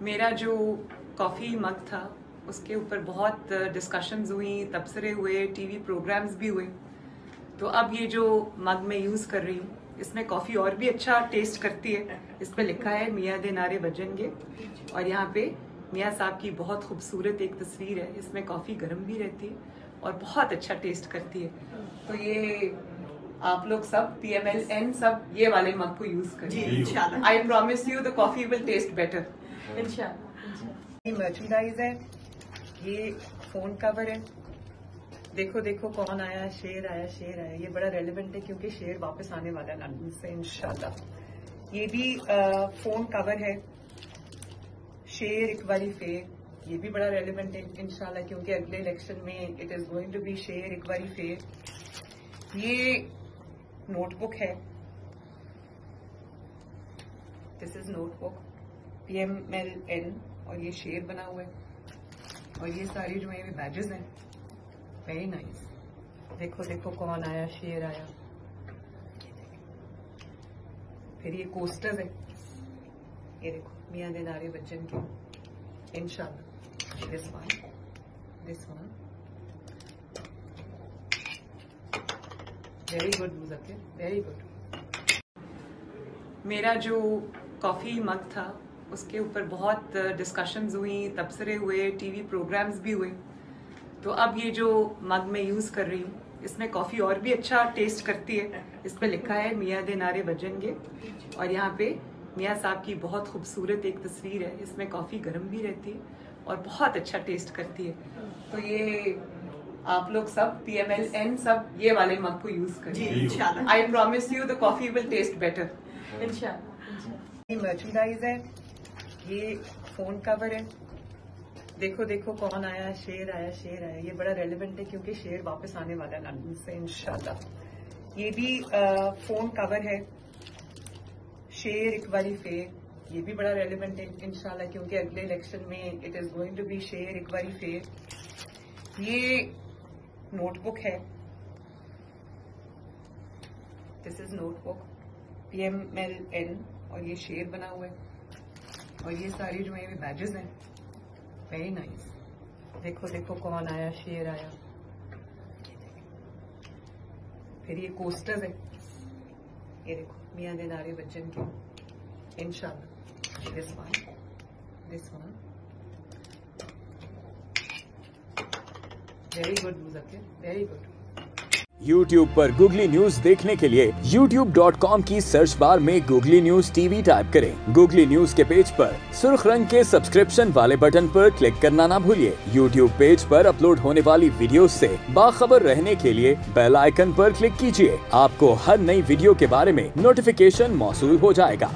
मेरा जो coffee mug था उसके ऊपर बहुत डिस्कशंस हुई, तबसरे हुए, टीवी प्रोग्राम्स भी हुए। तो अब ये जो मग मैं यूज़ कर रही हूँ इसमें कॉफ़ी और भी अच्छा टेस्ट करती है। इस पे लिखा है मियाँ दे नारे बजनगे और यहाँ पे मियाँ साहब की बहुत खूबसूरत एक तस्वीर है। इसमें कॉफ़ी गर्म भी रहती है और बहुत अच्छा टेस्ट करती है। तो ये आप लोग सब PMLN सब ये वाले मग को यूज करें। I promise you the coffee will taste better इंशाल्लाह। मर्चेंडाइज है, ये फोन कवर है। देखो देखो कौन आया, शेर आया, शेर आया। ये बड़ा रेलेवेंट है क्योंकि शेर वापस आने वाला है लंदन से इंशाल्लाह। ये भी फोन कवर है, शेर एक बारी फेर। ये भी बड़ा रेलेवेंट है इंशाल्लाह क्योंकि अगले इलेक्शन में it is going to be शेर एक बारी फेर। ये नोटबुक है, दिस इज नोटबुक PMLN और ये शेर बना हुआ है और ये सारी जो है बैजेस हैं। Very nice. देखो देखो कौन आया, शेर आया। फिर ये कोस्टर्स है, ये देखो मियाँ दे नारे बच्चन के इंशाल्लाह। This one very good Muzakkir, very good. मेरा जो कॉफ़ी मग था उसके ऊपर बहुत डिस्कशंस हुई, तबसरे हुए, टीवी प्रोग्राम्स भी हुए। तो अब ये जो मग मैं यूज़ कर रही हूँ इसमें कॉफ़ी और भी अच्छा टेस्ट करती है। इस पे लिखा है मियाँ दे नारे बजनगे और यहाँ पे मियाँ साहब की बहुत खूबसूरत एक तस्वीर है। इसमें कॉफ़ी गर्म भी रहती है और बहुत अच्छा टेस्ट करती है। तो ये आप लोग सब PMLN सब ये वाले मग को यूज करें। I promise you the coffee will taste better इंशाल्लाह। मर्चेंडाइज है, ये फोन कवर है। देखो देखो कौन आया, शेर आया, शेर आया। ये बड़ा रेलेवेंट है क्योंकि शेर वापस आने वाला है लंदन से इंशाल्लाह। ये भी फोन कवर है, शेर एक बारी फेर। ये भी बड़ा रेलेवेंट है इंशाल्लाह क्योंकि अगले इलेक्शन में it is going to be शेर एक बारी फेर। ये नोटबुक है, दिस इज नोटबुक PMLN और ये शेर बना हुआ है और ये सारी जो है बैजेस हैं। Very nice. देखो देखो कौन आया, शेर आया। फिर ये कोस्टर्स है, ये देखो मियाँ दे नारे बच्चन के इंशाल्लाह। This one very good Muzakkir, very good. YouTube पर गूगली न्यूज देखने के लिए youtube.com की सर्च बार में गूगली न्यूज TV टाइप करें। गूगली न्यूज के पेज पर सुर्ख रंग के सब्सक्रिप्शन वाले बटन पर क्लिक करना ना भूलिए। YouTube पेज पर अपलोड होने वाली वीडियोस से बाखबर रहने के लिए बेल आइकन पर क्लिक कीजिए। आपको हर नई वीडियो के बारे में नोटिफिकेशन मौसूल हो जाएगा।